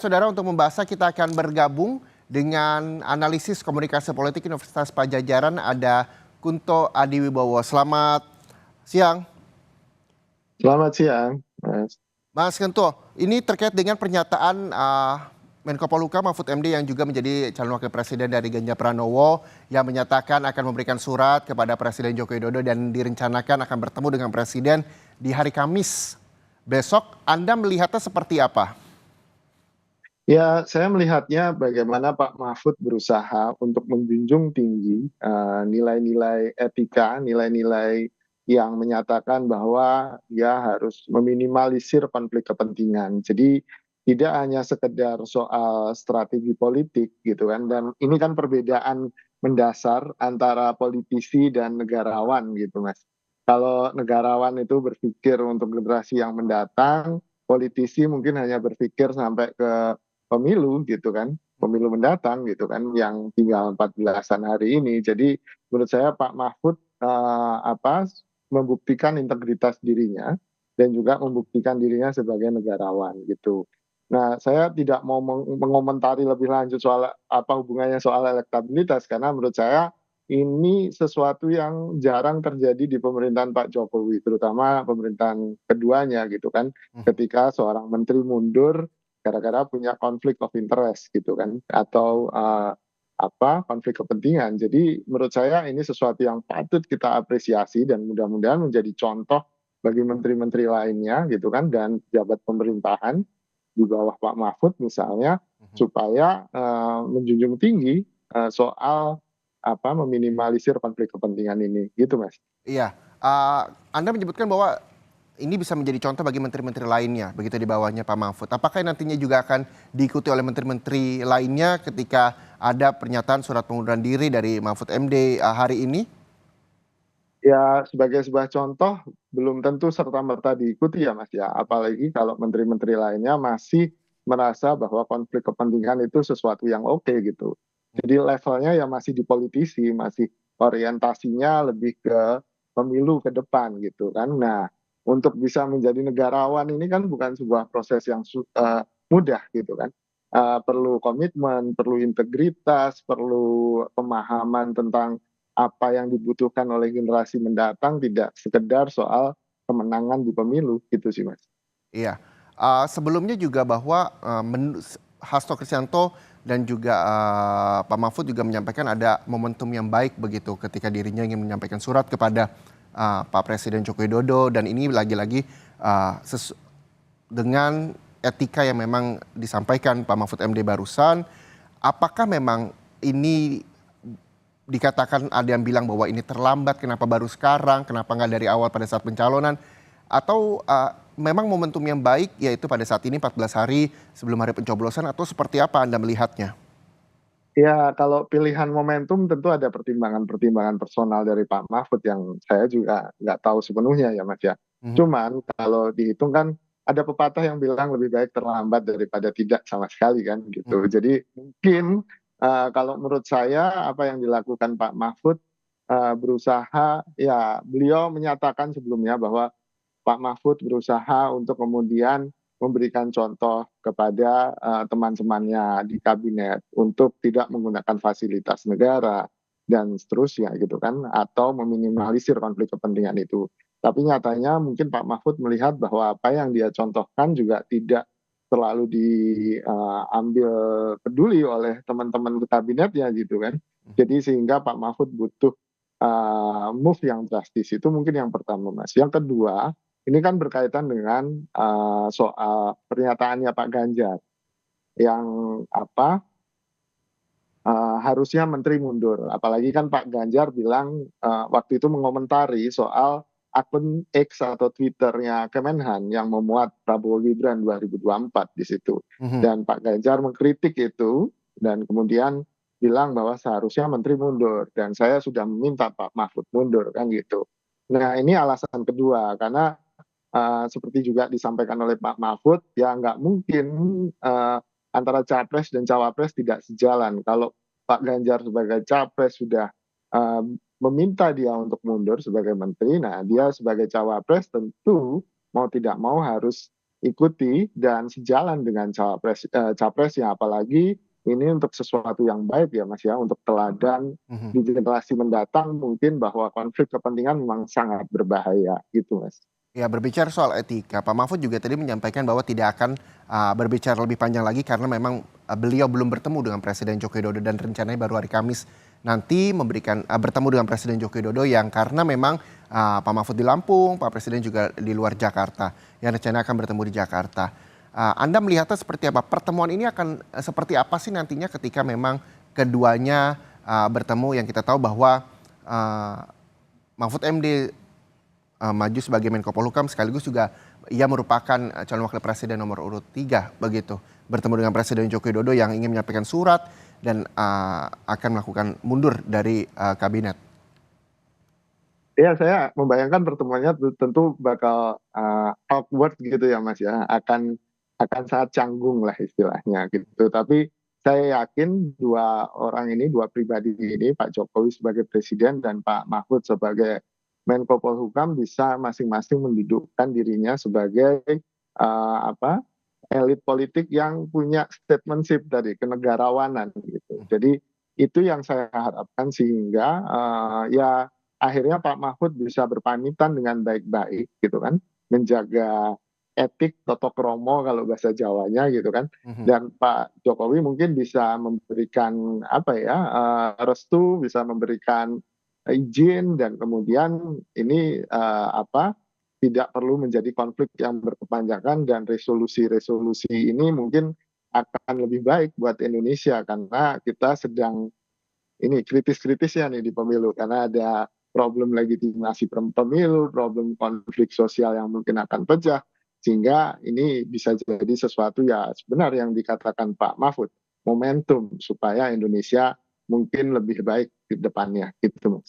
Saudara, untuk membahasnya kita akan bergabung dengan analisis komunikasi politik Universitas Padjadjaran, ada Kunto Adiwibowo. Selamat siang, Selamat siang, Mas. Mas Kunto. Ini terkait dengan pernyataan Menko Polhukam Mahfud MD yang juga menjadi calon wakil presiden dari Ganjar Pranowo yang menyatakan akan memberikan surat kepada Presiden Joko Widodo dan direncanakan akan bertemu dengan Presiden di hari Kamis besok. Anda melihatnya seperti apa? Ya, saya melihatnya bagaimana Pak Mahfud berusaha untuk menjunjung tinggi nilai-nilai etika, nilai-nilai yang menyatakan bahwa dia harus meminimalisir konflik kepentingan. Jadi tidak hanya sekedar soal strategi politik gitu kan, dan ini kan perbedaan mendasar antara politisi dan negarawan gitu, Mas. Kalau negarawan itu berpikir untuk generasi yang mendatang, politisi mungkin hanya berpikir sampai ke pemilu gitu kan, pemilu mendatang gitu kan, yang tinggal 14-an hari ini. Jadi menurut saya Pak Mahfud membuktikan integritas dirinya dan juga membuktikan dirinya sebagai negarawan gitu. Nah, saya tidak mau mengomentari lebih lanjut soal apa hubungannya soal elektabilitas karena menurut saya ini sesuatu yang jarang terjadi di pemerintahan Pak Jokowi, terutama pemerintahan keduanya gitu kan, ketika seorang menteri mundur gara-gara punya konflik of interest gitu kan, atau konflik kepentingan. Jadi menurut saya ini sesuatu yang patut kita apresiasi dan mudah-mudahan menjadi contoh bagi menteri-menteri lainnya gitu kan, dan pejabat pemerintahan di bawah Pak Mahfud misalnya, supaya menjunjung tinggi soal meminimalisir konflik kepentingan ini gitu, Mas. Iya, Anda menyebutkan bahwa ini bisa menjadi contoh bagi menteri-menteri lainnya, begitu di bawahnya Pak Mahfud. Apakah nantinya juga akan diikuti oleh menteri-menteri lainnya ketika ada pernyataan surat pengunduran diri dari Mahfud MD hari ini? Ya, sebagai sebuah contoh, belum tentu serta-merta diikuti ya Mas ya. Apalagi kalau menteri-menteri lainnya masih merasa bahwa konflik kepentingan itu sesuatu yang oke gitu. Jadi levelnya ya masih di politisi, masih orientasinya lebih ke pemilu ke depan gitu kan. Nah, untuk bisa menjadi negarawan ini kan bukan sebuah proses yang mudah gitu kan. Perlu komitmen, perlu integritas, perlu pemahaman tentang apa yang dibutuhkan oleh generasi mendatang, tidak sekedar soal kemenangan di pemilu gitu sih Mas. Iya, sebelumnya juga bahwa Hasto Kristianto dan juga Pak Mahfud juga menyampaikan ada momentum yang baik begitu ketika dirinya ingin menyampaikan surat kepada Pak Presiden Joko Widodo, dan ini lagi-lagi dengan etika yang memang disampaikan Pak Mahfud MD barusan. Apakah memang ini dikatakan ada yang bilang bahwa ini terlambat, kenapa baru sekarang, kenapa nggak dari awal pada saat pencalonan, atau memang momentum yang baik yaitu pada saat ini 14 hari sebelum hari pencoblosan, atau seperti apa Anda melihatnya? Ya, kalau pilihan momentum tentu ada pertimbangan-pertimbangan personal dari Pak Mahfud yang saya juga nggak tahu sepenuhnya ya Mas ya. Mhm. Cuman kalau dihitung kan ada pepatah yang bilang lebih baik terlambat daripada tidak sama sekali kan gitu. Jadi mungkin kalau menurut saya apa yang dilakukan Pak Mahfud berusaha, ya beliau menyatakan sebelumnya bahwa Pak Mahfud berusaha untuk kemudian memberikan contoh kepada teman-temannya di kabinet untuk tidak menggunakan fasilitas negara dan seterusnya gitu kan, atau meminimalisir konflik kepentingan itu. Tapi nyatanya mungkin Pak Mahfud melihat bahwa apa yang dia contohkan juga tidak terlalu diambil peduli oleh teman-teman di kabinetnya gitu kan. Jadi sehingga Pak Mahfud butuh move yang drastis, itu mungkin yang pertama Mas. Yang kedua, ini kan berkaitan dengan soal pernyataannya Pak Ganjar yang harusnya menteri mundur. Apalagi kan Pak Ganjar bilang waktu itu mengomentari soal akun X atau Twitternya Kemenhan yang memuat Prabowo Gibran 2024 di situ. Mhm. Dan Pak Ganjar mengkritik itu dan kemudian bilang bahwa seharusnya menteri mundur dan saya sudah meminta Pak Mahfud mundur kan gitu. Nah, ini alasan kedua karena seperti juga disampaikan oleh Pak Mahfud, ya nggak mungkin antara capres dan cawapres tidak sejalan. Kalau Pak Ganjar sebagai capres sudah uh, meminta dia untuk mundur sebagai menteri, nah dia sebagai cawapres tentu mau tidak mau harus ikuti dan sejalan dengan capresnya, apalagi ini untuk sesuatu yang baik ya Mas ya, untuk teladan Mhm. di generasi mendatang mungkin bahwa konflik kepentingan memang sangat berbahaya gitu Mas. Ya, berbicara soal etika, Pak Mahfud juga tadi menyampaikan bahwa tidak akan berbicara lebih panjang lagi karena memang beliau belum bertemu dengan Presiden Joko Widodo dan rencananya baru hari Kamis nanti bertemu dengan Presiden Joko Widodo yang karena memang Pak Mahfud di Lampung, Pak Presiden juga di luar Jakarta, yang rencananya akan bertemu di Jakarta. Anda melihatnya seperti apa? Pertemuan ini akan seperti apa sih nantinya ketika memang keduanya bertemu, yang kita tahu bahwa uh, Mahfud MD maju sebagai Menko Polhukam, sekaligus juga ia merupakan calon wakil presiden nomor urut 3 begitu. Bertemu dengan Presiden Joko Widodo yang ingin menyampaikan surat dan akan melakukan mundur dari kabinet. Ya, saya membayangkan pertemuannya tentu bakal awkward gitu ya Mas ya, akan sangat canggung lah istilahnya gitu. Tapi saya yakin dua orang ini, dua pribadi ini, Pak Jokowi sebagai presiden dan Pak Mahfud sebagai Menko Polhukam bisa masing-masing mendudukkan dirinya sebagai apa elit politik yang punya statementship tadi, kenegarawanan gitu. Jadi itu yang saya harapkan sehingga ya akhirnya Pak Mahfud bisa berpamitan dengan baik-baik gitu kan, menjaga etik toto kromo kalau bahasa Jawanya gitu kan, Mhm. dan Pak Jokowi mungkin bisa memberikan apa ya restu, bisa memberikan izin dan kemudian ini apa tidak perlu menjadi konflik yang berkepanjangan dan resolusi-resolusi ini mungkin akan lebih baik buat Indonesia karena kita sedang ini kritis-kritisnya nih di pemilu karena ada problem legitimasi pemilu, problem konflik sosial yang mungkin akan pecah, sehingga ini bisa jadi sesuatu ya sebenar yang dikatakan Pak Mahfud, momentum supaya Indonesia mungkin lebih baik di depannya gitu Mas.